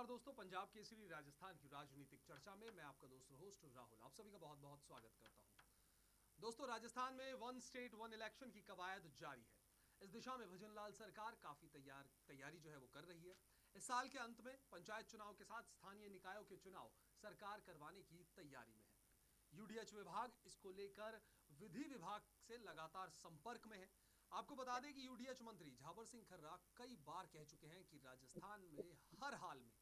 नमस्कार दोस्तों, पंजाब केसरी राजस्थान की राजनीतिक चर्चा में मैं आपका दोस्त होस्ट राहुल आप सभी का बहुत बहुत स्वागत करता हूं। दोस्तों, राजस्थान में वन स्टेट वन इलेक्शन की कवायद जारी है। इस दिशा में भजनलाल सरकार काफी तैयारी जो है वो कर रही है। इस साल के अंत में पंचायत चुनाव के साथ स्थानीय निकायों के चुनाव सरकार करवाने की तैयारी में है। यूडीएच विभाग इसको लेकर विधि विभाग से लगातार संपर्क में है। आपको बता दें कि यूडीएच मंत्री झाबर सिंह खर्रा कई बार कह चुके हैं कि राजस्थान में हर हाल में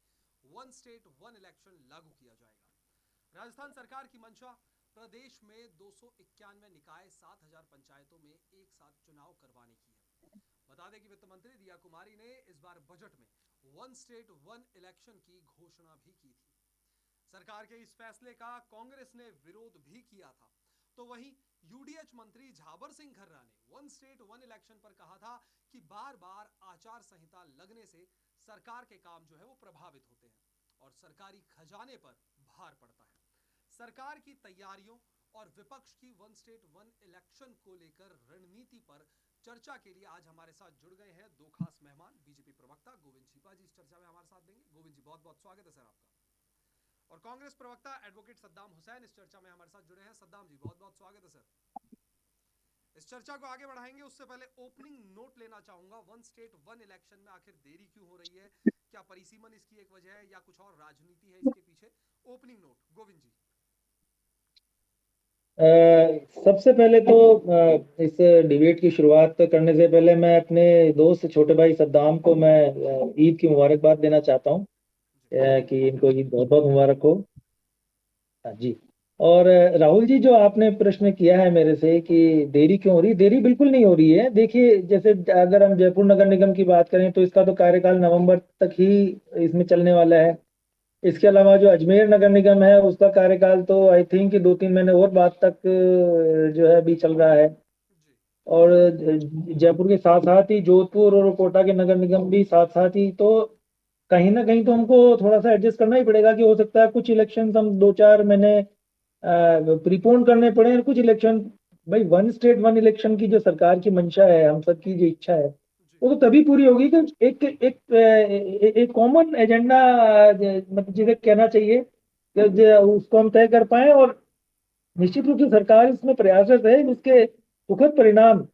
वन स्टेट वन इलेक्शन लागू किया जाएगा। राजस्थान सरकार की मंशा प्रदेश में 291 निकाय 7000 पंचायतों में एक साथ चुनाव करवाने की है। बता दें कि वित्त मंत्री दिया कुमारी ने इस बार बजट में वन स्टेट वन इलेक्शन की घोषणा भी की थी। सरकार के इस फैसले का कांग्रेस ने विरोध भी किया था। तो वहीं यूडीएच मंत्री झाबर सिंह खर्रा ने वन स्टेट वन इलेक्शन पर कहा था कि बार बार आचार संहिता लगने से सरकार के काम जो है वो प्रभावित होते हैं और सरकारी खजाने पर भार पड़ता है। सरकार की तैयारियों और विपक्ष की वन स्टेट वन इलेक्शन को लेकर रणनीति पर चर्चा के लिए आज हमारे साथ जुड़ गए हैं दो खास मेहमान। बीजेपी प्रवक्ता गोविंद छिपा जी इस चर्चा में हमारे साथ देंगे। गोविंद जी, बहुत बहुत स्वागत है सर आपका। और कांग्रेस प्रवक्ता एडवोकेट सद्दाम हुसैन इस चर्चा में हमारे साथ जुड़े हैं। सद्दाम जी, बहुत बहुत स्वागत है सर। इस चर्चा को आगे बढ़ाएंगे उससे पहले ओपनिंग नोट लेना चाहूंगा। वन स्टेट वन इलेक्शन में आखिर देरी क्यों हो रही है? क्या परिसीमन इसकी एक वजह है या कुछ और राजनीति है इसके पीछे? ओपनिंग नोट गोविंद जी। सबसे पहले तो इस डिबेट की शुरुआत करने से पहले मैं अपने दोस्त छोटे भाई सद्दाम को मैं ईद की मुबारकबाद देना चाहता हूँ कि इनको ईद बहुत बहुत मुबारक हो। हाँ जी। और राहुल जी, जो आपने प्रश्न किया है मेरे से कि देरी क्यों हो रही है, देरी बिल्कुल नहीं हो रही है। देखिए, जैसे अगर हम जयपुर नगर निगम की बात करें तो इसका तो कार्यकाल नवंबर तक ही इसमें चलने वाला है। इसके अलावा जो अजमेर नगर निगम है उसका कार्यकाल तो आई थिंक 2-3 महीने और बाद तक जो है अभी चल रहा है। और जयपुर के साथ साथ ही जोधपुर और कोटा के नगर निगम भी साथ साथ ही, तो कहीं ना कहीं तो हमको थोड़ा सा एडजस्ट करना ही पड़ेगा कि हो सकता है कुछ इलेक्शन हम 2-4 महीने प्रीपोन करने पड़े और कुछ इलेक्शन। भाई, वन स्टेट वन इलेक्शन की जो सरकार की मंशा है, हम सबकी जो इच्छा है, वो तो तभी पूरी होगी कि एक कॉमन एजेंडा, मतलब जिसे कहना चाहिए उसको हम तय कर पाए। और निश्चित रूप से सरकार इसमें प्रयासरत है जिसके सुखद परिणाम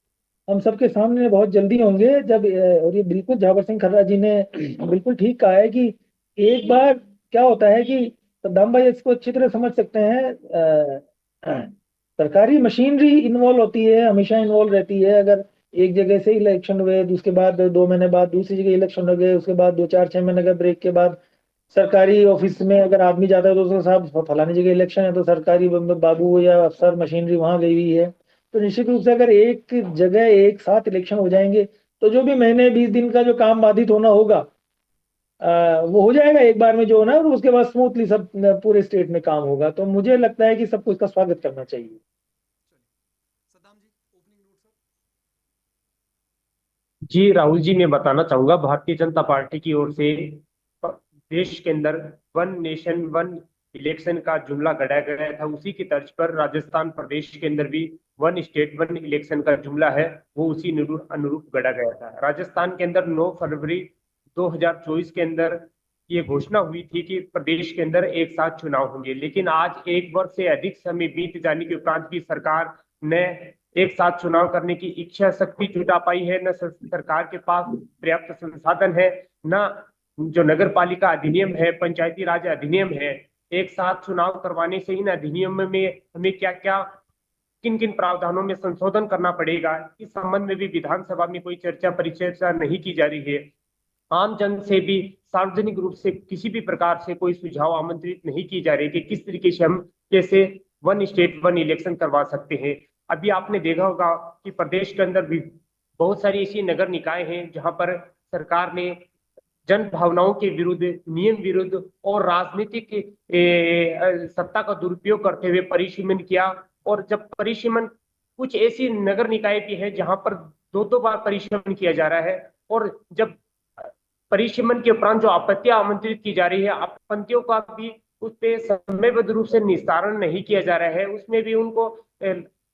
हम सबके सामने बहुत जल्दी होंगे। जब और ये बिल्कुल झावर सिंह खर्रा जी ने बिल्कुल ठीक कहा है कि एक बार क्या होता है कि सद्दाम भाई इसको अच्छी तरह समझ सकते हैं। सरकारी मशीनरी इन्वॉल्व होती है, हमेशा इन्वॉल्व रहती है। अगर एक जगह से इलेक्शन हुए तो उसके बाद 2 महीने बाद दूसरी जगह इलेक्शन हो गए, उसके बाद 2-4-6 महीने का ब्रेक के बाद सरकारी ऑफिस में अगर आदमी जाता है तो उसका साहब फलानी जगह इलेक्शन है तो सरकारी बाबू या अफसर मशीनरी वहां गई हुई है। तो निश्चित रूप से अगर एक जगह एक साथ इलेक्शन हो जाएंगे तो जो भी महीने 20 दिन का जो काम बाधित होना होगा वो हो जाएगा एक बार में जो होना है, और उसके बाद स्मूथली सब पूरे स्टेट में काम होगा। तो मुझे लगता है कि सबको इसका स्वागत करना चाहिए। सद्दाम जी, ओपनिंग नोट सर। जी राहुल जी, मैं बताना चाहूंगा भारतीय जनता पार्टी की ओर से देश के अंदर वन नेशन वन इलेक्शन का जुमला गढ़ा गया था। उसी की तर्ज पर राजस्थान प्रदेश के अंदर भी वन स्टेट वन इलेक्शन का जुमला है वो उसी अनुरूप गढ़ा गया था। राजस्थान के अंदर 9 फरवरी 2024 के अंदर ये घोषणा हुई थी कि प्रदेश के अंदर एक साथ चुनाव होंगे, लेकिन आज 1 वर्ष से अधिक समय बीत जाने के उपरांत भी सरकार ने एक साथ चुनाव करने की इच्छा शक्ति जुटा पाई है। न सरकार के पास पर्याप्त संसाधन है, न जो नगर पालिका अधिनियम है, पंचायती राज अधिनियम है। एक साथ चुनाव करवाने से इन अधिनियम में हमें क्या क्या किन किन प्रावधानों में संशोधन करना पड़ेगा, इस संबंध में भी विधानसभा में कोई चर्चा परिचर्चा नहीं की जा रही है। आम जन से भी सार्वजनिक रूप से किसी भी प्रकार से कोई सुझाव आमंत्रित नहीं की जा रही कि किस तरीके से हम कैसे वन स्टेट वन इलेक्शन करवा सकते हैं। अभी आपने देखा होगा कि प्रदेश के अंदर भी बहुत सारी ऐसी नगर निकाय हैं जहां पर सरकार ने जन भावनाओं के विरुद्ध, नियम विरुद्ध और राजनीतिक सत्ता का दुरुपयोग करते हुए परिसीमन किया। और जब परिसीमन, कुछ ऐसी नगर निकाय भी है जहां पर 2-2 बार परिसीमन किया जा रहा है, और जब परिसीमन के उपरांत जो आपत्तियां आमंत्रित की जा रही है, आपत्तियों का भी उस पे समयबद्ध रूप से निस्तारण नहीं किया जा रहा है, उसमें भी उनको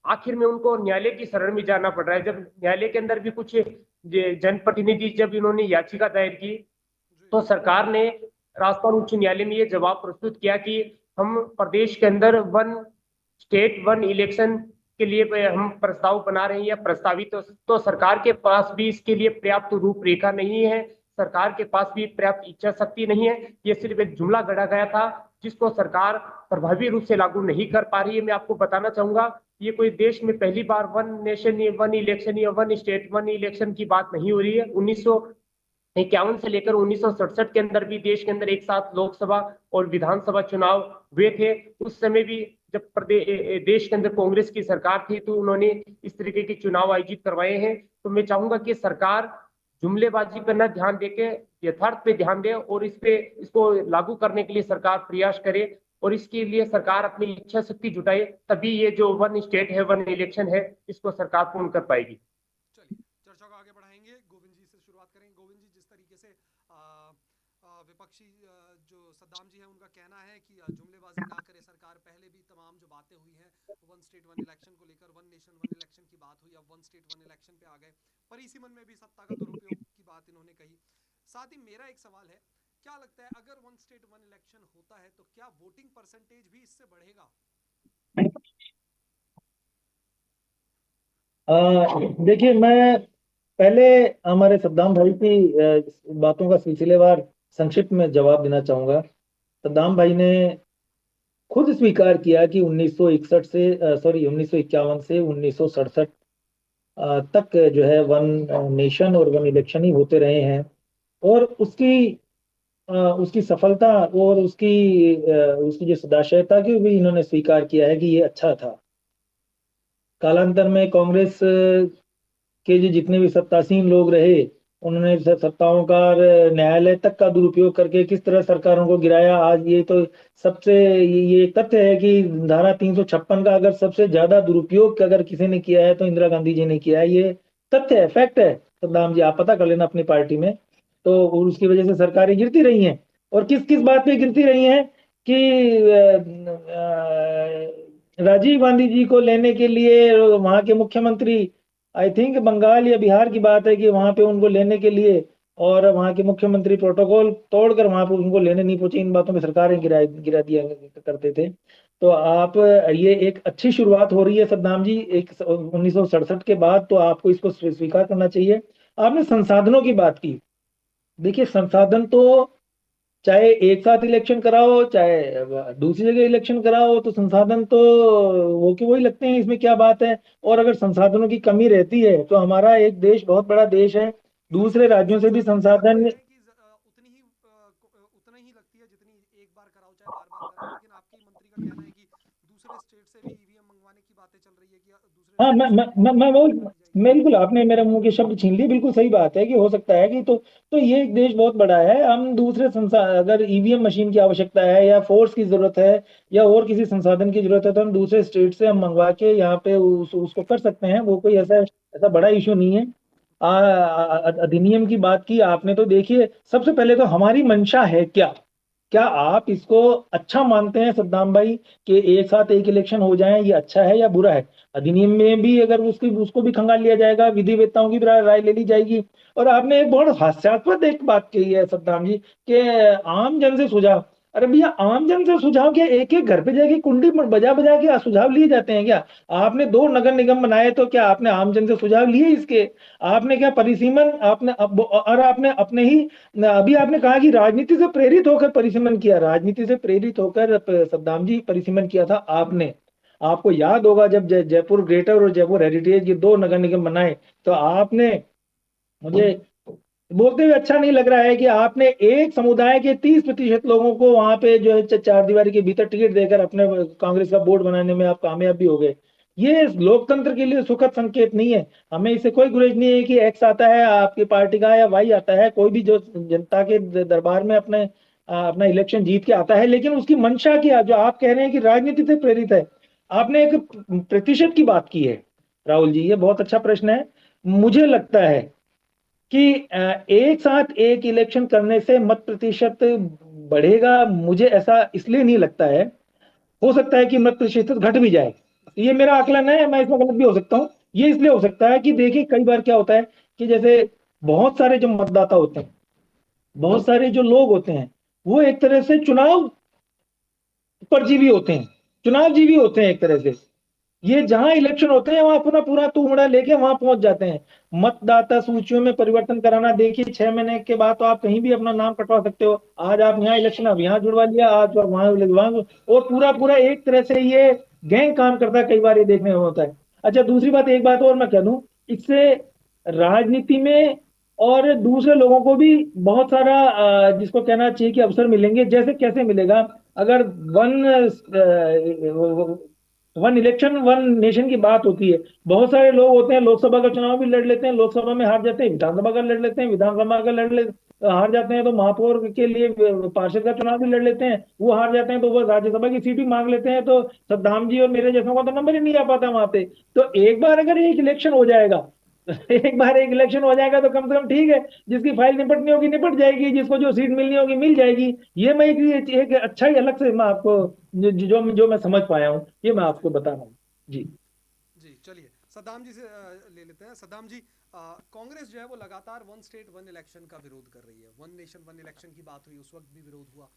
आखिर में उनको न्यायालय की शरण में जाना पड़ रहा है। जब न्यायालय के अंदर भी कुछ जनप्रतिनिधि जब इन्होंने याचिका दायर की तो सरकार ने राजस्थान उच्च न्यायालय में ये जवाब प्रस्तुत किया कि हम प्रदेश के अंदर वन स्टेट वन इलेक्शन के लिए हम प्रस्ताव बना रहे हैं या प्रस्तावित, तो सरकार के पास भी इसके लिए पर्याप्त रूपरेखा नहीं है, सरकार के पास भी पर्याप्त इच्छा शक्ति नहीं है। ये सिर्फ एक जुमला गढ़ा गया था जिसको सरकार प्रभावी रूप से लागू नहीं कर पा रही है। मैं आपको बताना चाहूंगा, ये कोई देश में पहली बार वन नेशन वन इलेक्शन या वन स्टेट वन इलेक्शन की बात नहीं हो रही है। 1951 से लेकर 1967 के अंदर भी देश के अंदर एक साथ लोकसभा और विधानसभा चुनाव हुए थे। उस समय भी जब देश के अंदर कांग्रेस की सरकार थी तो उन्होंने इस तरीके के चुनाव आयोजित करवाए हैं। तो मैं चाहूंगा कि सरकार जुमलेबाजी पर न ध्यान देके यथार्थ पे ध्यान दे और इसको लागू करने के लिए सरकार प्रयास करे और इसके लिए सरकार अपनी इच्छा शक्ति जुटाए, तभी ये जो वन स्टेट है वन इलेक्शन है इसको सरकार पूर्ण कर पाएगी। चलिए चर्चा को आगे बढ़ाएंगे, गोविंद जी से शुरुआत करेंगे। गोविंद जी, जिस तरीके से विपक्षी जो सद्दाम जी हैं उनका कहना है कि जुमलेबाजी ना करे सरकार, पहले भी तमाम जो बातें हुई हैं वन स्टेट वन इलेक्शन को लेकर, वन नेशन वन इलेक्शन की बात हुई, अब वन स्टेट वन इलेक्शन पे आ गए, परिसीमन में भी सत्ता का दुरुपयोग की बात इन्होंने कही। साथ ही मेरा एक सवाल है, क्या लगता है अगर वन स्टेट वन इलेक्शन होता है तो क्या वोटिंग परसेंटेज भी इससे बढ़ेगा? देखिए, मैं पहले हमारे सद्दाम भाई की बातों का सिलसिलेवार संक्षिप्त में जवाब देना चाहूंगा। सद्दाम भाई ने खुद स्वीकार किया कि 1951 से 1951 से 1967 तक जो है वन नेशन और वन इलेक्शन ही होते रहे हैं और उसकी सफलता और उसकी जो सदाशयता की भी इन्होंने स्वीकार किया है कि ये अच्छा था। कालांतर में कांग्रेस के जो जितने भी सत्तासीन लोग रहे उन्होंने सत्ताओं का न्यायालय तक का दुरुपयोग करके किस तरह सरकारों को गिराया। आज ये तो सबसे ये एक तथ्य है कि धारा 356 का अगर सबसे ज्यादा दुरुपयोग अगर किसी ने किया है तो इंदिरा गांधी जी ने किया है। ये तथ्य है, फैक्ट है सद्दाम जी, आप पता कर लेना अपनी पार्टी में। तो उसकी वजह से सरकारें गिरती रही हैं और किस किस बात पे गिरती रही हैं कि राजीव गांधी जी को लेने के लिए वहां के मुख्यमंत्री, आई थिंक बंगाल या बिहार की बात है, कि वहां पे उनको लेने के लिए और वहां के मुख्यमंत्री प्रोटोकॉल तोड़कर वहां पे उनको लेने नहीं पहुंचे। इन बातों पे सरकारें गिरा दिया करते थे। तो आप ये एक अच्छी शुरुआत हो रही है सद्दाम जी एक 1967 के बाद, तो आपको इसको स्वीकार करना चाहिए। आपने संसाधनों की बात की। देखिए, संसाधन तो चाहे एक साथ इलेक्शन कराओ चाहे दूसरी जगह इलेक्शन कराओ, तो संसाधन तो वो कि वही लगते हैं, इसमें क्या बात है। और अगर संसाधनों की कमी रहती है तो हमारा एक देश बहुत बड़ा देश है, दूसरे राज्यों से भी संसाधन उतना ही लगती है जितनी एक बार कराओ चाहे बार बार कराओ, लेकिन आपके मंत्री का कहना है कि दूसरे स्टेट से भी ईवीएम मंगवाने की बातें चल रही है कि दूसरे हाँ, मैं वो बिल्कुल, आपने मेरे मुंह के शब्द छीन लिए। बिल्कुल सही बात है कि हो सकता है कि तो ये एक देश बहुत बड़ा है। हम दूसरे संसाधन, अगर ईवीएम मशीन की आवश्यकता है या फोर्स की जरूरत है या और किसी संसाधन की जरूरत है तो हम दूसरे स्टेट से हम मंगवा के यहाँ पे उसको कर सकते हैं। वो कोई ऐसा ऐसा बड़ा इशू नहीं है। अधिनियम की बात की आपने, तो देखिए सबसे पहले तो हमारी मंशा है क्या, क्या आप इसको अच्छा मानते हैं सद्दाम भाई कि एक साथ एक इलेक्शन हो जाए, ये अच्छा है या बुरा है? अधिनियम में भी अगर उसको भी खंगाल लिया जाएगा, विधि वेत्ताओं की भी राय ले ली जाएगी। और आपने एक बहुत हास्यास्पद एक बात कही है सद्दाम जी कि आम जन से सुझाव। अरे भैया, आम जन से सुझाव क्या एक एक घर पे जाके कुंडी बजा बजा के सुझाव लिए जाते हैं क्या? आपने 2 नगर निगम बनाए तो क्या आपने आम जन से सुझाव लिए इसके? आपने क्या परिसीमन आपने और आपने अपने ही अभी आपने कहा कि राजनीति से प्रेरित होकर परिसीमन किया। राजनीति से प्रेरित होकर सद्दाम जी परिसीमन किया था आपने। आपको याद होगा जब जयपुर ग्रेटर और जयपुर हेरिटेज ये 2 नगर निगम बनाए तो आपने, मुझे बोलते हुए अच्छा नहीं लग रहा है कि आपने एक समुदाय के 30% लोगों को वहां पे जो है चार दीवारी के भीतर टिकट देकर अपने कांग्रेस का बोर्ड बनाने में आप कामयाब भी हो गए। ये लोकतंत्र के लिए सुखद संकेत नहीं है। हमें इससे कोई गुरेज नहीं है कि एक्स आता है आपकी पार्टी का या वाई आता है, कोई भी जो जनता के दरबार में अपना इलेक्शन जीत के आता है, लेकिन उसकी मंशा क्या, जो आप कह रहे हैं कि राजनीति से प्रेरित है। आपने एक प्रतिशत की बात की है राहुल जी, ये बहुत अच्छा प्रश्न है। मुझे लगता है कि एक साथ एक इलेक्शन करने से मत प्रतिशत बढ़ेगा, मुझे ऐसा इसलिए नहीं लगता है। हो सकता है कि मत प्रतिशत घट भी जाए, ये मेरा आकलन है, मैं इसमें गलत भी हो सकता हूँ। ये इसलिए हो सकता है कि देखिए कई बार क्या होता है कि जैसे बहुत सारे जो मतदाता होते हैं, बहुत सारे जो लोग होते हैं, वो एक तरह से चुनाव परजीवी होते हैं, चुनाव जीवी होते हैं एक तरह से। ये जहां इलेक्शन होते हैं वहां अपना पूरा तुमड़ा लेके वहां पहुंच जाते हैं। मतदाता सूचियों में परिवर्तन कराना, देखिए 6 महीने के बाद तो आप कहीं भी अपना नाम कटवा सकते हो। आज आप यहाँ इलेक्शन, अब यहाँ जुड़वा लिया, आज आप वहां, और पूरा पूरा एक तरह से ये गैंग काम करता है, कई बार ये देखने में होता है। अच्छा, दूसरी बात, एक बात और मैं कह दूं, इससे राजनीति में और दूसरे लोगों को भी बहुत सारा जिसको कहना चाहिए कि अवसर मिलेंगे। जैसे कैसे मिलेगा, अगर one one election one nation की बात होती है, बहुत सारे लोग होते हैं लोकसभा का चुनाव भी लड़ लेते हैं, लोकसभा में हार जाते हैं, विधानसभा का लड़ लेते हैं, विधानसभा का हार जाते हैं तो महापौर के लिए पार्षद का चुनाव भी लड़ लेते हैं, वो हार जाते हैं तो वो राज्यसभा की सीट भी मांग लेते हैं। तो सद्दाम जी और मेरे जैसों का तो नंबर ही नहीं आ पाता वहां पे। तो एक बार अगर एक इलेक्शन हो जाएगा एक बार एक इलेक्शन हो जाएगा तो कम से कम ठीक है, जिसकी फाइल निपटनी होगी निपट जाएगी, जिसको जो सीट मिलनी होगी मिल जाएगी। ये मैं एक अच्छा ही अलग से मैं आपको जो मैं समझ पाया हूँ, ये मैं आपको बता रहा हूँ। जी जी, चलिए सद्दाम जी से ले लेते हैं। सद्दाम जी, कांग्रेस जो है वो लगातार वन स्टेट वन इलेक्शन का विरोध कर रही है। वन नेशन वन इलेक्शन की बात हुई, उस वक्त भी विरोध हुआ।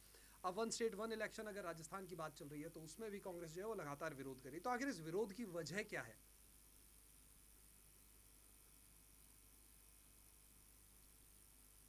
अब वन स्टेट वन इलेक्शन अगर राजस्थान की बात चल रही है तो उसमें भी कांग्रेस जो है वो लगातार विरोध कर रही है। तो आखिर इस विरोध की वजह क्या है?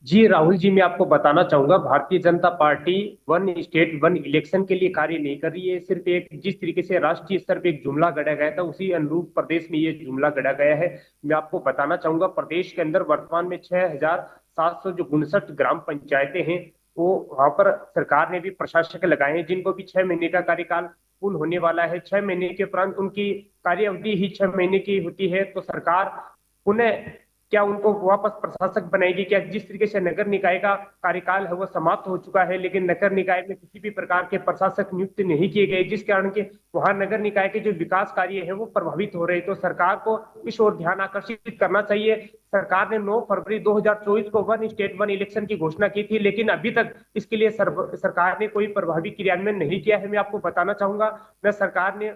जी राहुल जी, मैं आपको बताना चाहूंगा, Bharatiya Janata party one state one election के लिए कार्य नहीं कर रही है। सिर्फ एक जिस तरीके से राष्ट्रीय स्तर पे एक जुमला गढ़ा गया था, उसी अनुरूप प्रदेश में ये जुमला गढ़ा गया है। मैं आपको बताना चाहूंगा, प्रदेश के अंदर वर्तमान में 6,700 जो 59 ग्राम पंचायतें हैं, वो वहां पर सरकार ने भी प्रशासक लगाए हैं, जिनको भी 6 महीने का कार्यकाल पूर्ण होने वाला है। 6 महीने के उपरांत उनकी कार्य अवधि ही 6 महीने की होती है, तो सरकार पुनः क्या उनको वापस प्रशासक बनाएगी? क्या जिस तरीके से नगर निकाय का कार्यकाल है वो समाप्त हो चुका है, लेकिन नगर निकाय में किसी भी प्रकार के प्रशासक नियुक्त नहीं किए गए, जिस कारण के वहां नगर निकाय के जो विकास कार्य है वो प्रभावित हो रहे हैं। तो सरकार को इस ओर ध्यान आकर्षित करना चाहिए। सरकार ने 9 फरवरी 2024 को वन स्टेट वन इलेक्शन की घोषणा की थी, लेकिन अभी तक इसके लिए सरकार ने कोई प्रभावी क्रियान्वयन नहीं किया है। मैं आपको बताना चाहूंगा, न सरकार ने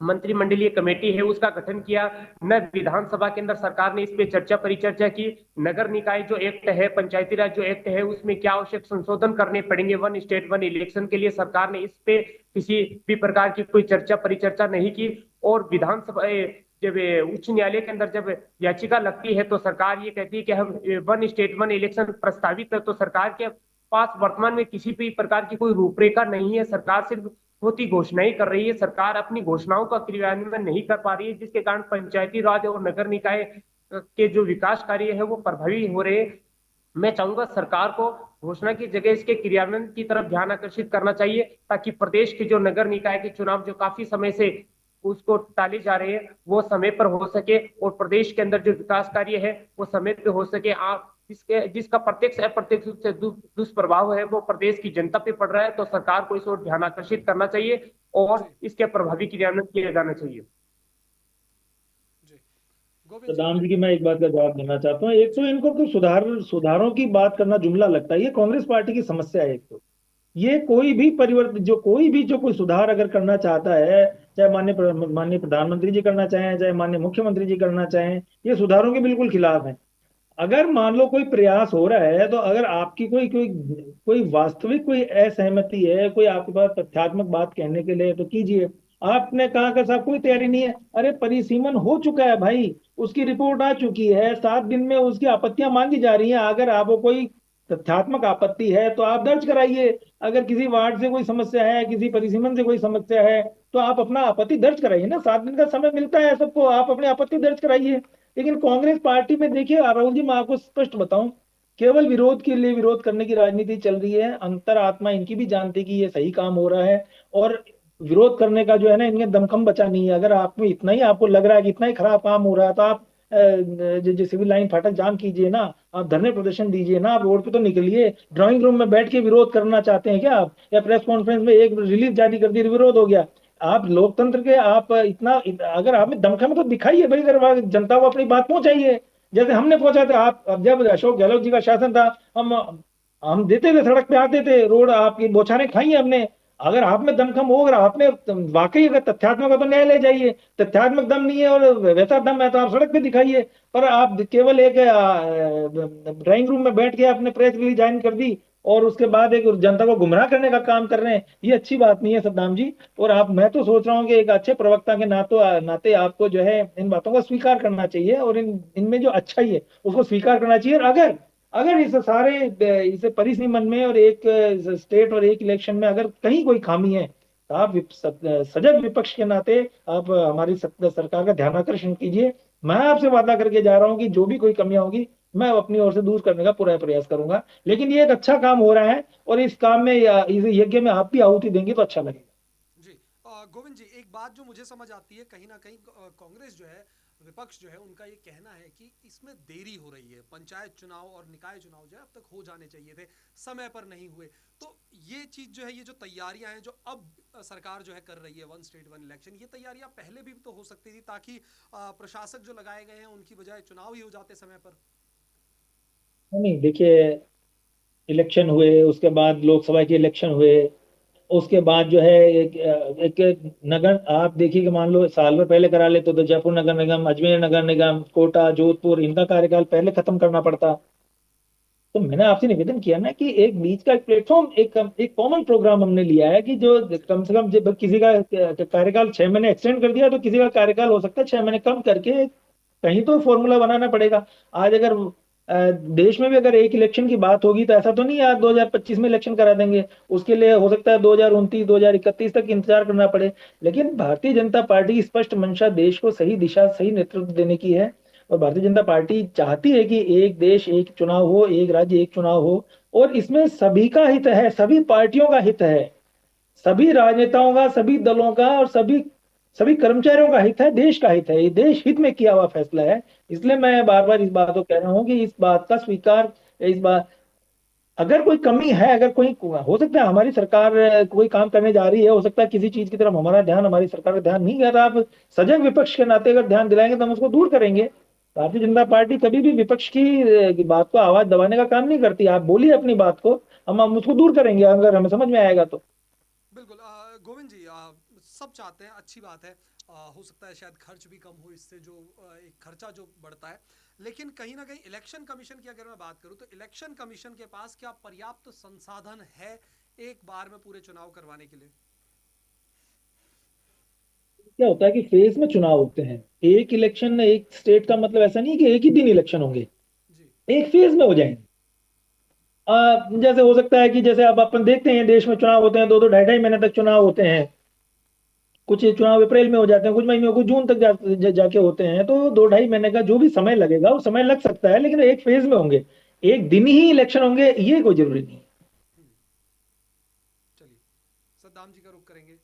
मंत्रिमंडलीय कमेटी है उसका गठन किया, न विधानसभा के अंदर सरकार ने इस पे चर्चा परिचर्चा की। नगर निकाय जो एक्ट है, पंचायती राज जो एक्ट है, उसमें क्या आवश्यक संशोधन करने पड़ेंगे वन स्टेट वन इलेक्शन के लिए, सरकार ने इस पे किसी भी प्रकार की कोई चर्चा परिचर्चा नहीं की। और विधानसभा जब उच्च न्यायालय के अंदर जब याचिका लगती है तो सरकार ये कहती है कि हम वन स्टेट वन इलेक्शन प्रस्तावित है, तो सरकार के पास वर्तमान में किसी भी प्रकार की कोई रूपरेखा नहीं है। सरकार सिर्फ होती घोषणाएं कर रही है, सरकार अपनी घोषणाओं का क्रियान्वयन नहीं कर पा रही है, जिसके कारण पंचायती राज और नगर निकाय के जो विकास कार्य है वो प्रभावी हो रहे हैं। मैं चाहूंगा सरकार को घोषणा की जगह इसके क्रियान्वयन की तरफ ध्यान आकर्षित करना चाहिए, ताकि प्रदेश के जो नगर निकाय के चुनाव जो काफी समय से उसको टाले जा रहे हैं वो समय पर हो सके, और प्रदेश के अंदर जो विकास कार्य है वो समय पे हो सके। आप जिसका प्रत्यक्ष अप्रत्यक्ष रूप से दुष्प्रभाव है वो प्रदेश की जनता पे पड़ रहा है, तो सरकार को इस ओर ध्यान आकर्षित करना चाहिए और इसके प्रभावी क्रियान्वयन किया जाना चाहिए। जी, गोविंद जी। सदाम जी की मैं एक बात का जवाब देना चाहता हूँ। एक तो इनको तो सुधारों की बात करना जुमला लगता है, ये कांग्रेस पार्टी की समस्या है। एक तो ये कोई भी परिवर्तन, जो कोई सुधार अगर करना चाहता है, चाहे माननीय प्रधानमंत्री जी करना चाहें, चाहे माननीय मुख्यमंत्री जी करना चाहें, ये सुधारों के बिल्कुल खिलाफ है। अगर मान लो कोई प्रयास हो रहा है, तो अगर आपकी कोई कोई कोई वास्तविक कोई असहमति है, कोई आपके पास तथ्यात्मक बात कहने के लिए, तो कीजिए। आपने कहा कि साहब कोई तैयारी नहीं है, अरे परिसीमन हो चुका है भाई, उसकी रिपोर्ट आ चुकी है, 7 दिन में उसकी आपत्तियां मांगी जा रही हैं। अगर आपको कोई तथ्यात्मक आपत्ति है तो आप दर्ज कराइए। अगर किसी वार्ड से कोई समस्या है, किसी परिसीमन से कोई समस्या है, तो आप अपना आपत्ति दर्ज कराइए ना, 7 दिन का समय मिलता है सबको, आप अपनी आपत्ति दर्ज कराइए। लेकिन कांग्रेस पार्टी में देखिए राहुल जी, मैं आपको स्पष्ट बताऊं, केवल विरोध के लिए विरोध करने की राजनीति चल रही है। अंतरात्मा इनकी भी जानती कि ये सही काम हो रहा है, और विरोध करने का जो है ना, इनके दमखम बचा नहीं है। अगर आप में इतना ही आपको लग रहा है कि इतना ही खराब काम हो रहा है, तो आप जो सिविल लाइन फाटक जाम कीजिए ना, आप धरने प्रदर्शन दीजिए ना, आप रोड पे तो निकलिए। ड्राइंग रूम में बैठ के विरोध करना चाहते हैं क्या आप? या प्रेस कॉन्फ्रेंस में एक रिलीज जारी कर दी, विरोध हो गया? आप लोकतंत्र के, आप अगर आप में दमखम तो दिखाइए भाई, अगर जनता को अपनी बात पहुंचाइए, जैसे हमने पहुंचा था। आप अब जब अशोक गहलोत जी का शासन था, हम देते थे, सड़क पे आते थे, रोड आपकी बौछारें खाई है हमने। अगर आप में दमखम हो, अगर आपने वाकई अगर तथ्यात्मक है तो न्यायालय जाइए, तथ्यात्मक दम नहीं है और वैसा दम है तो आप सड़क पे दिखाइए। पर आप केवल एक ड्राइंग रूम में बैठ के आपने प्रेस रिलीज जारी कर दी और उसके बाद एक जनता को गुमराह करने का काम कर रहे हैं, ये अच्छी बात नहीं है सद्दाम जी। और आप, मैं तो सोच रहा हूँ कि एक अच्छे प्रवक्ता के नाते आपको जो है इन बातों को स्वीकार करना चाहिए, और इनमें जो अच्छाई है उसको स्वीकार करना चाहिए। और अगर अगर इस सारे इस परिसीमन में और एक स्टेट और एक इलेक्शन में अगर कहीं कोई खामी है, तो आप सजग विपक्ष के नाते आप हमारी सरकार का ध्यान आकर्षण कीजिए। मैं आपसे वादा करके जा रहा हूँ कि जो भी कोई कमियां होगी मैं अपनी ओर से दूर करने का पूरा प्रयास करूंगा। लेकिन ये एक अच्छा काम हो रहा है, और इस काम में इस यज्ञ में आप भी आहुति देंगे तो अच्छा लगेगा। जी गोविंद जी, एक बात जो मुझे समझ आती है, कहीं ना कहीं कांग्रेस जो है, विपक्ष जो है, उनका ये कहना है कि इसमें देरी हो रही है, पंचायत चुनाव और निकाय चुनाव जो है अब तक हो जाने चाहिए थे, समय पर नहीं हुए। तो ये चीज जो है, ये जो तैयारियां हैं जो अब सरकार जो है कर रही है, वन स्टेट वन इलेक्शन, ये तैयारियां पहले भी तो हो सकती थी, ताकि प्रशासक जो लगाए गए हैं उनकी बजाय चुनाव ही हो जाते समय पर। नहीं, देखिए, इलेक्शन हुए, उसके बाद लोकसभा के इलेक्शन हुए, उसके बाद जो है एक नगर, आप देखिए कि मान लो साल भर पहले करा ले तो जयपुर नगर निगम, अजमेर नगर निगम, कोटा, जोधपुर, इनका कार्यकाल पहले खत्म करना पड़ता। तो मैंने आपसे निवेदन किया ना कि एक बीच का एक प्लेटफॉर्म, एक कॉमन प्रोग्राम हमने लिया है कि जो कम से कम, जब किसी का कार्यकाल 6 महीने एक्सटेंड कर दिया तो किसी का कार्यकाल हो सकता है 6 महीने कम करके, कहीं तो फॉर्मूला बनाना पड़ेगा। आज अगर देश में भी अगर एक इलेक्शन की बात होगी तो ऐसा तो नहीं आज 2025 में इलेक्शन करा देंगे, उसके लिए हो सकता है 2029 2031 तक इंतजार करना पड़े। लेकिन भारतीय जनता पार्टी की स्पष्ट मंशा देश को सही दिशा, सही नेतृत्व देने की है। और भारतीय जनता पार्टी चाहती है कि एक देश एक चुनाव हो, एक राज्य एक चुनाव हो, और इसमें सभी का हित है, सभी पार्टियों का हित है, सभी राजनेताओं का, सभी दलों का, और सभी सभी कर्मचारियों का हित है, देश का हित है, ये देश हित में किया हुआ फैसला है। इसलिए मैं बार बार इस बात को कह रहा हूं कि इस बात का स्वीकार, इस बात, अगर कोई कमी है, अगर कोई, हो सकता है हमारी सरकार कोई काम करने जा रही है, हो सकता है किसी चीज की तरफ हमारा ध्यान, हमारी सरकार का ध्यान नहीं गया, तो आप सजग विपक्ष के नाते अगर ध्यान दिलाएंगे तो हम उसको दूर करेंगे। भारतीय जनता पार्टी कभी भी विपक्ष की बात को आवाज दबाने का काम नहीं करती। आप बोलिए अपनी बात को, हम उसको दूर करेंगे अगर हमें समझ में आएगा तो। बिल्कुल गोविंद जी, सब चाहते हैं, अच्छी बात है। हो सकता है शायद खर्च भी कम हो इससे, जो एक खर्चा जो बढ़ता है। लेकिन कहीं ना कहीं इलेक्शन कमीशन की अगर मैं बात करूं, तो इलेक्शन कमीशन के पास क्या पर्याप्त संसाधन है एक बार में पूरे चुनाव करवाने के लिए? क्या होता है कि फेज में चुनाव होते हैं, एक इलेक्शन एक स्टेट का मतलब ऐसा नहीं कि एक ही दिन इलेक्शन होंगे, जी एक फेज में हो जाएंगे। जैसे हो सकता है कि जैसे अब अपन देखते हैं देश में चुनाव होते हैं, 2-2 ढाई-ढाई महीने तक चुनाव होते हैं। कुछ चुनाव अप्रैल में हो जाते हैं, कुछ महीनों, कुछ जून तक जाके होते हैं। तो 2-2.5 महीने का जो भी समय लगेगा वो समय लग सकता है, लेकिन एक फेज में होंगे, एक दिन ही इलेक्शन होंगे ये कोई जरूरी नहीं है। हम्म, चलिए, सद्दाम जी का रुख करेंगे।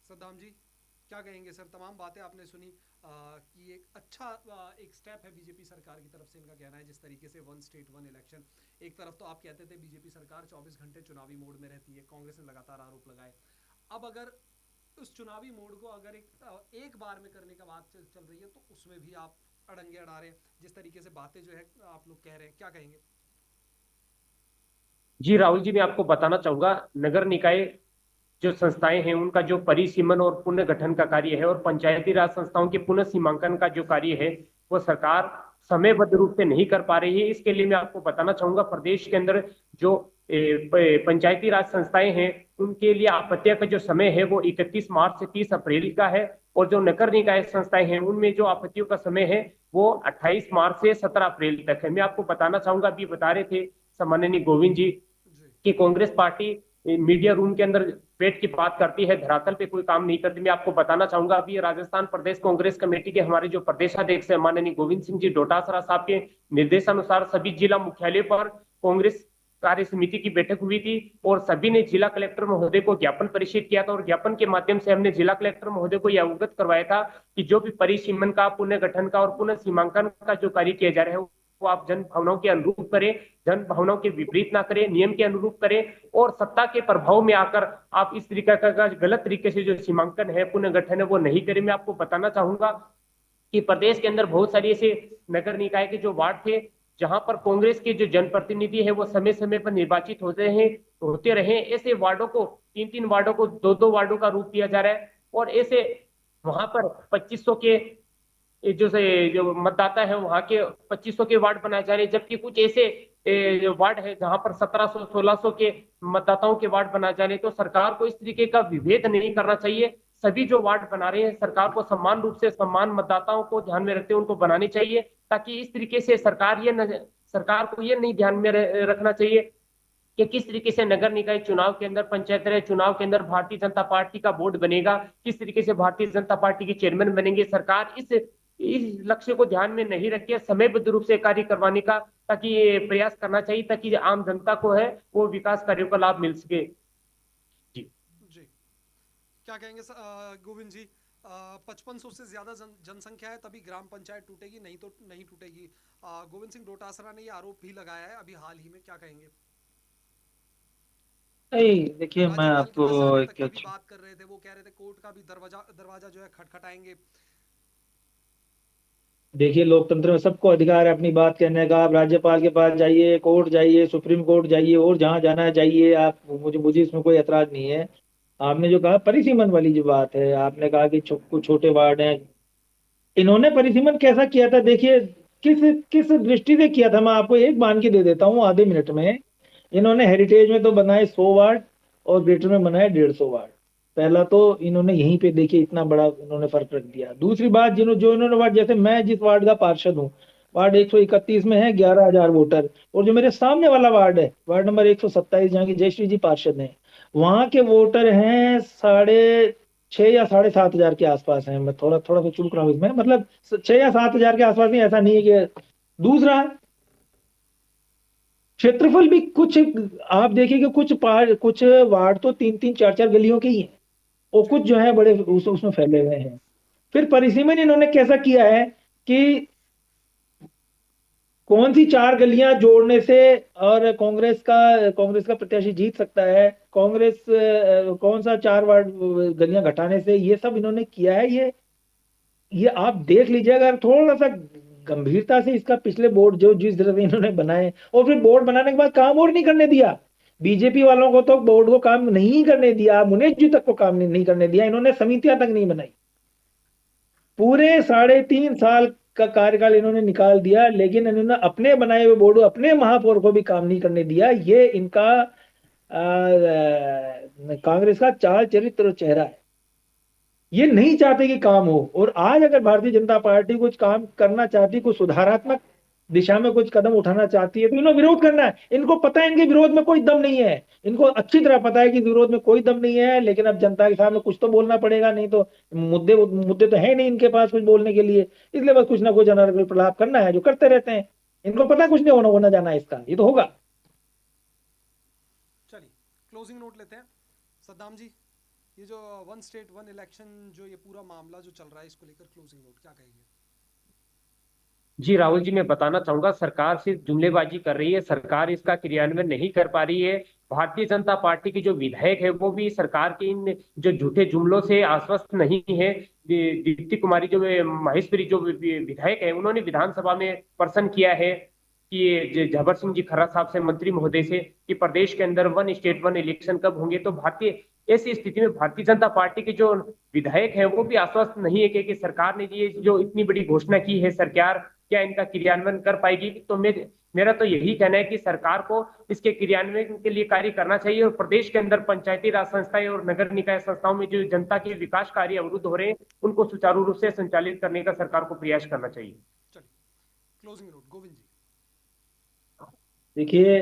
सद्दाम जी, क्या कहेंगे सर? तमाम बातें आपने सुनी, कि एक अच्छा एक स्टेप है बीजेपी सरकार की तरफ से, इनका कहना है, जिस तरीके से वन स्टेट वन इलेक्शन। एक तरफ तो आप कहते थे बीजेपी सरकार 24 घंटे चुनावी मोड में रहती है, कांग्रेस ने लगातार आरोप लगाए। अब अगर उस चुनावी मोड को अगर एक बार में करने का बात चल रही है, तो उसमें भी आप अड़ंगे अड़ा रहे हैं, जिस तरीके से बातें जो है आप लोग कह रहे हैं, क्या कहेंगे? जी राहुल जी, मैं आपको बताना चाहूंगा, नगर निकाय जो संस्थाएं हैं उनका जो परिसीमन और पुनर्गठन का कार्य है और पंचायती राज संस्थाओं के पुनः सीमांकन का जो कार्य है वो सरकार समयबद्ध रूप से नहीं कर पा रही है। इसके लिए मैं आपको बताना चाहूंगा, प्रदेश के अंदर जो पंचायती राज संस्थाएं हैं उनके लिए आपत्तियों का जो समय है वो 31 मार्च से 30 अप्रैल का है, और जो नगर निकाय संस्थाएं हैं उनमें जो आपत्तियों का समय है वो 28 मार्च से 17 अप्रैल तक है। मैं आपको बताना चाहूंगा, अभी बता रहे थे सम्माननीय गोविंद जी जी कि कांग्रेस पार्टी मीडिया रूम के अंदर बैठ की बात करती है, धरातल पे कोई काम नहीं करती। मैं आपको बताना चाहूंगा, अभी राजस्थान प्रदेश कांग्रेस कमेटी के हमारे जो प्रदेशाध्यक्ष है माननीय गोविंद सिंह जी डोटासरा साहब के निर्देशानुसार सभी जिला मुख्यालय पर कांग्रेस कार्य समिति की बैठक हुई थी, और सभी ने जिला कलेक्टर महोदय को ज्ञापन प्रेषित किया था, और ज्ञापन के माध्यम से हमने जिला कलेक्टर महोदय को यह अवगत करवाया था कि जो भी परिसीमन का, पुनर्गठन का और पुनः सीमांकन का जो कार्य किया जा रहा है वो आप जन भावनाओं के अनुरूप करें, जन भावनाओं के विपरीत ना करें, नियम के अनुरूप करें, और सत्ता के प्रभाव में आकर आप इस तरीके का गलत तरीके से जो सीमांकन है, पुनर्गठन है, वो नहीं करें। मैं आपको बताना चाहूंगा कि प्रदेश के अंदर बहुत सारी ऐसे नगर निकाय के जो वार्ड थे जहां पर कांग्रेस के जो जनप्रतिनिधि है वो समय समय पर निर्वाचित होते रहे, ऐसे वार्डों को, 3-3 वार्डों को 2-2 वार्डों का रूप दिया जा रहा है, और ऐसे वहां पर 2500 के जो मतदाता है वहां के 2500 के वार्ड बनाए जा रहे हैं, जबकि कुछ ऐसे जो वार्ड है जहां पर 1700 1600 के मतदाताओं के वार्ड बनाए जा रहे हैं, तो सरकार को इस तरीके का विभेद नहीं करना चाहिए। सभी जो वार्ड बना रहे हैं सरकार को समान रूप से समान मतदाताओं को ध्यान में रखते हुए उनको बनानी चाहिए, ताकि इस तरीके से सरकार को ये नहीं ध्यान में रखना चाहिए कि किस तरीके से नगर निकाय चुनाव के अंदर, पंचायत राज चुनाव के अंदर भारतीय जनता पार्टी का बोर्ड बनेगा, किस तरीके से भारतीय जनता पार्टी के चेयरमैन बनेंगे। सरकार इस लक्ष्य को ध्यान में नहीं रख के समयबद्ध रूप से कार्य करवाने का ताकि ये प्रयास करना चाहिए, ताकि आम जनता को है वो विकास कार्यों का लाभ मिल सके। जी जी, क्या कहेंगे गोविंद जी? 5500 से ज्यादा जनसंख्या है तभी ग्राम पंचायत टूटेगी, नहीं तो नहीं टूटेगी। गोविंद सिंह डोटासरा ने ये आरोप भी लगाया है अभी हाल ही में, क्या कहेंगे? नहीं, देखिए मैं राज्यपाल की आपको वजारत तक एक की भी अच्छा, बात कर रहे थे, वो कह रहे थे कोर्ट का भी दरवाजा दरवाजा जो है खटखटाएंगे। देखिए लोकतंत्र में सबको अधिकार है अपनी बात कहने का। आप राज्यपाल के पास जाइए, कोर्ट जाइए, सुप्रीम कोर्ट जाइए, और जहां जाना है जाइए आप। मुझे मुझे इसमें कोई एतराज नहीं है। आपने जो कहा परिसीमन वाली जो बात है, आपने कहा कि कुछ छोटे वार्ड हैं। इन्होंने परिसीमन कैसा किया था देखिए, किस किस दृष्टि से किया था, मैं आपको एक बान की दे देता हूँ आधे मिनट में। इन्होंने हेरिटेज में तो बनाए 100 वार्ड और ग्रेटर में बनाए 150 वार्ड। पहला तो इन्होंने यहीं पे देखिए इतना बड़ा इन्होंने फर्क रख दिया। दूसरी बात, जो इन्होंने वार्ड, जैसे मैं जिस वार्ड का पार्षद हूँ, वार्ड 131 में है 11,000 वोटर, और जो मेरे सामने वाला वार्ड है, वार्ड नंबर 127, जहाँ की जयश्री जी पार्षद हैं, वहां के वोटर हैं 6,500 या 7,500 के आसपास हैं। मैं थोड़ा थोड़ा सा चूक रहा हूँ इसमें, मतलब 6 या 7 हजार के आसपास ही, ऐसा नहीं है कि। दूसरा, क्षेत्रफल भी कुछ, आप देखिए कि कुछ वार्ड तो 3-3 4-4 गलियों के ही हैं, और कुछ जो है बड़े उसमें फैले हुए हैं। फिर परिसीमन इन्होंने कैसा किया है कि कौन सी 4 गलियां जोड़ने से और कांग्रेस का प्रत्याशी जीत सकता है, कौन सा 4 वार्ड गलियां घटाने से, ये सब इन्होंने किया है। ये आप देख लीजिएगा अगर थोड़ा सा गंभीरता से इसका, पिछले बोर्ड जो जिस तरह से इन्होंने बनाए, और फिर बोर्ड बनाने के बाद काम और नहीं करने दिया। बीजेपी वालों को तो बोर्ड को काम नहीं करने दिया, मुनेश जी तक को काम नहीं करने दिया, इन्होंने समितियां तक नहीं बनाई। पूरे 3.5 साल का कार्यकाल इन्होंने निकाल दिया, लेकिन इन्होंने अपने बनाए हुए बोर्ड, अपने महापौर को भी काम नहीं करने दिया। ये इनका कांग्रेस का चाल चरित्र और चेहरा है। ये नहीं चाहते कि काम हो। और आज अगर भारतीय जनता पार्टी कुछ काम करना चाहती, कुछ सुधारात्मक दिशा में कुछ कदम उठाना चाहती है, तो इन्हें विरोध करना है। इनको पता है इनके विरोध में कोई दम नहीं है, इनको अच्छी तरह पता है कि विरोध में कोई दम नहीं है, लेकिन अब जनता के सामने कुछ तो बोलना पड़ेगा, नहीं तो मुद्दे मुद्दे तो है नहीं इनके पास कुछ बोलने के लिए। इसलिए बस कुछ ना कुछ अनारगल प्रलाप करना है, जो करते रहते हैं। इनको पता है कुछ नहीं होना जाना है इसका, ये तो होगा। चलिए क्लोजिंग नोट लेते हैं। सद्दाम जी, ये जो वन स्टेट वन इलेक्शन, जो ये पूरा मामला जो चल रहा है, इसको लेकर क्लोजिंग नोट क्या कहेंगे? जी राहुल जी, मैं बताना चाहूंगा सरकार सिर्फ जुमलेबाजी कर रही है, सरकार इसका क्रियान्वयन नहीं कर पा रही है। भारतीय जनता पार्टी की जो विधायक है वो भी सरकार के इन जो झूठे जुमलों से आश्वस्त नहीं है। दीप्ति कुमारी जो महेश्वरी जो विधायक है, उन्होंने विधानसभा में प्रश्न किया है कि झबर सिंह जी खर्रा साहब से, मंत्री महोदय से, कि प्रदेश के अंदर वन स्टेट वन इलेक्शन कब होंगे। तो ऐसी स्थिति में भारतीय जनता पार्टी के जो विधायक है वो भी आश्वस्त नहीं है कि सरकार ने ये जो इतनी बड़ी घोषणा की है, सरकार क्या इनका क्रियान्वयन कर पाएगी। तो मेरा तो यही कहना है कि सरकार को इसके क्रियान्वयन के लिए कार्य करना चाहिए, और प्रदेश के अंदर पंचायती राज संस्थाएं और नगर निकाय संस्थाओं में जो जनता के विकास कार्य अवरुद्ध हो रहे हैं उनको सुचारू रूप से संचालित करने का सरकार को प्रयास करना चाहिए। चलिए क्लोजिंग नोट गोविंद जी। देखिए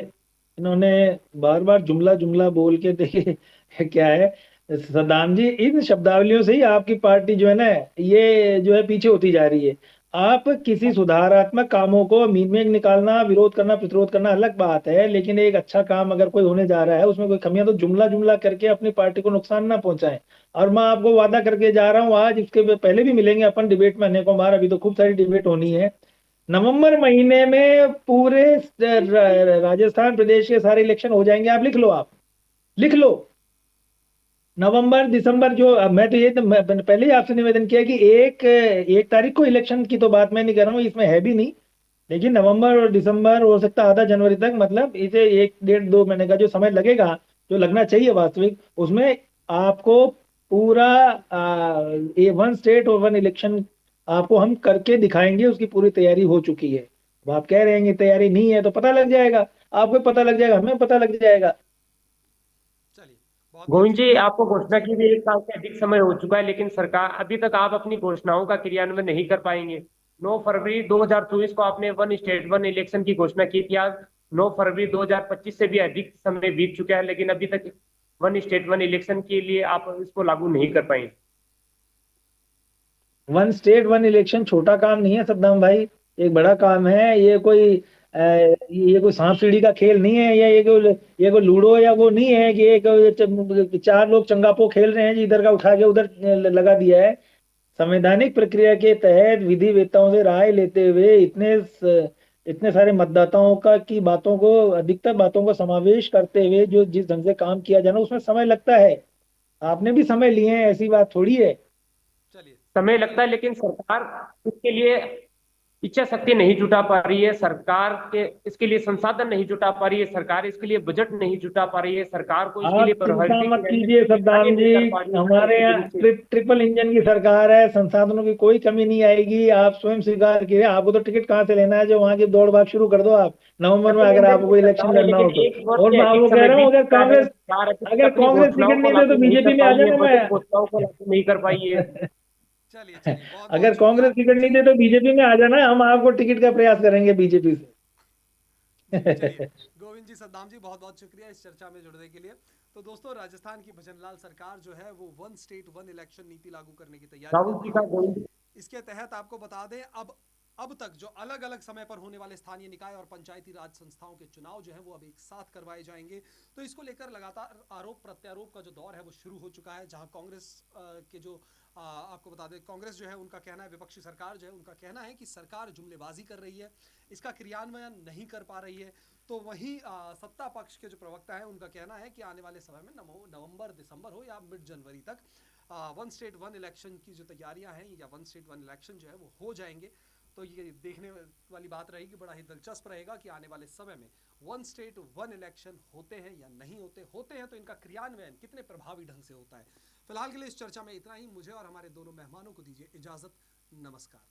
इन्होंने बार बार जुमला जुमला बोल के, देखिए क्या है सद्दाम जी, इन शब्दावलियों से ही आपकी पार्टी जो है ना, ये जो है पीछे होती जा रही है। आप किसी सुधारात्मक कामों को मीन में निकालना, विरोध करना, प्रतिरोध करना अलग बात है, लेकिन एक अच्छा काम अगर कोई होने जा रहा है, उसमें कोई कमियां, तो जुमला जुमला करके अपनी पार्टी को नुकसान ना पहुंचाएं। और मैं आपको वादा करके जा रहा हूँ, आज इसके पहले भी मिलेंगे अपन डिबेट में अनेकों बार, अभी तो खूब सारी डिबेट होनी है। नवंबर महीने में पूरे राजस्थान प्रदेश के सारे इलेक्शन हो जाएंगे। आप लिख लो, आप लिख लो। नवंबर दिसंबर जो, मैं तो ये तो मैं पहले ही आपसे निवेदन किया कि 1 तारीख को इलेक्शन की तो बात मैं नहीं कर रहा हूँ, इसमें है भी नहीं। लेकिन नवंबर और दिसंबर, हो सकता है आधा जनवरी तक, मतलब इसे 1 डेढ़ 2 महीने का जो समय लगेगा, जो लगना चाहिए वास्तविक, उसमें आपको पूरा वन स्टेट और वन इलेक्शन आपको हम करके दिखाएंगे। उसकी पूरी तैयारी हो चुकी है। अब आप कह रहे हैं कि तैयारी नहीं है, तो पता लग जाएगा, आपको पता लग जाएगा, हमें पता लग जाएगा। चलिए, बहुत बहुत गोविंद जी, शुक्रिया। आपको घोषणा की भी 1 साल से अधिक समय हो चुका है, लेकिन सरकार अभी तक आप अपनी घोषणाओं का क्रियान्वयन नहीं कर पाएंगे। 9 फरवरी 2024 को आपने वन स्टेट वन इलेक्शन की घोषणा की थी। आज 9 फरवरी 2025 से भी अधिक समय बीत चुका है, लेकिन अभी तक वन स्टेट वन इलेक्शन के लिए आप इसको लागू नहीं कर पाए। वन स्टेट वन इलेक्शन छोटा काम नहीं है सद्दाम भाई, एक बड़ा काम है। ये कोई सांप सीढ़ी का खेल नहीं है, या ये कोई लूडो या वो नहीं है कि चार लोग चंगापो खेल रहे हैं जी, इधर का उठा के उधर लगा दिया है। संवैधानिक प्रक्रिया के तहत विधि वेताओं से राय लेते हुए इतने सारे मतदाताओं का की बातों को, अधिकतर बातों को समावेश करते हुए जो जिस ढंग से काम किया जाना, उसमें समय लगता है। आपने भी समय लिए हैं, ऐसी बात थोड़ी है। चलिए, समय लगता है, लेकिन सरकार इसके लिए इच्छा शक्ति नहीं जुटा पा रही है। सरकार के इसके लिए संसाधन नहीं जुटा पा रही है। सरकार इसके लिए बजट नहीं जुटा पा रही है। सरकार को इसके आप लिए चिंता प्रायोरिटी मत कीजिए कार्य सद्दाम नहीं जी, कर पा रही है हमारे स्पष्ट यहाँ रूप से। ट्रिपल इंजन की सरकार है, संसाधनों की कोई कमी नहीं आएगी। आप स्वयं स्वीकार कीजिए, आपको तो टिकट कहाँ से लेना है, जो वहां की दौड़ भाग शुरू कर दो आप नवंबर में, ट्रिपल अगर इंजन आपको की कोई इलेक्शन सरकार है, लड़ना लेकिन हो तो। 1 वर्ष और से मैं अधिक आपको कह समय रहा हूँ, बीत चुका है। सरकार अभी तक अगर अपनी कांग्रेस घोषणाओं टिकट को नहीं दे लागू तो नहीं बीजेपी कर में आ पाई है, जाना। वचन घोषणाओं को लागू नहीं कर पाई है। चलिए, चलिए, बहुत अगर बहुत शुक्रिया। कांग्रेस टिकट नहीं चलिए, दे तो बीजेपी में आ जाना, हम आपको टिकट का प्रयास करेंगे बीजेपी जी, चलिए, से। गोविंद जी, सद्दाम जी, बहुत बहुत शुक्रिया इस चर्चा में जुड़ने के लिए। तो दोस्तों, राजस्थान की भजनलाल सरकार जो है वो वन स्टेट वन इलेक्शन नीति लागू करने की तैयारी राहुल कर जी रही का है। गोविंद इसके तहत आपको बता दें, अब तक जो अलग अलग समय पर होने वाले स्थानीय निकाय और पंचायती राज संस्थाओं के चुनाव जो है वो अब एक साथ करवाए जाएंगे। तो इसको लेकर लगातार आरोप प्रत्यारोप का जो दौर है वो शुरू हो चुका है, जहां कांग्रेस के जो आपको बता दें, कांग्रेस जो है उनका कहना है, विपक्षी सरकार जो है उनका कहना है कि सरकार जुमलेबाजी कर रही है, इसका क्रियान्वयन नहीं कर पा रही है। तो वहीं सत्ता पक्ष के जो प्रवक्ता है उनका कहना है कि आने वाले समय में नवंबर दिसंबर हो या मिड जनवरी तक वन स्टेट वन इलेक्शन की जो तैयारियां हैं, या वन स्टेट वन इलेक्शन जो है वो हो जाएंगे। तो ये देखने वाली बात रहेगी, बड़ा ही दिलचस्प रहेगा कि आने वाले समय में वन स्टेट वन इलेक्शन होते हैं या नहीं होते हैं तो इनका क्रियान्वयन कितने प्रभावी ढंग से होता है। फिलहाल के लिए इस चर्चा में इतना ही। मुझे और हमारे दोनों मेहमानों को दीजिए इजाजत। नमस्कार।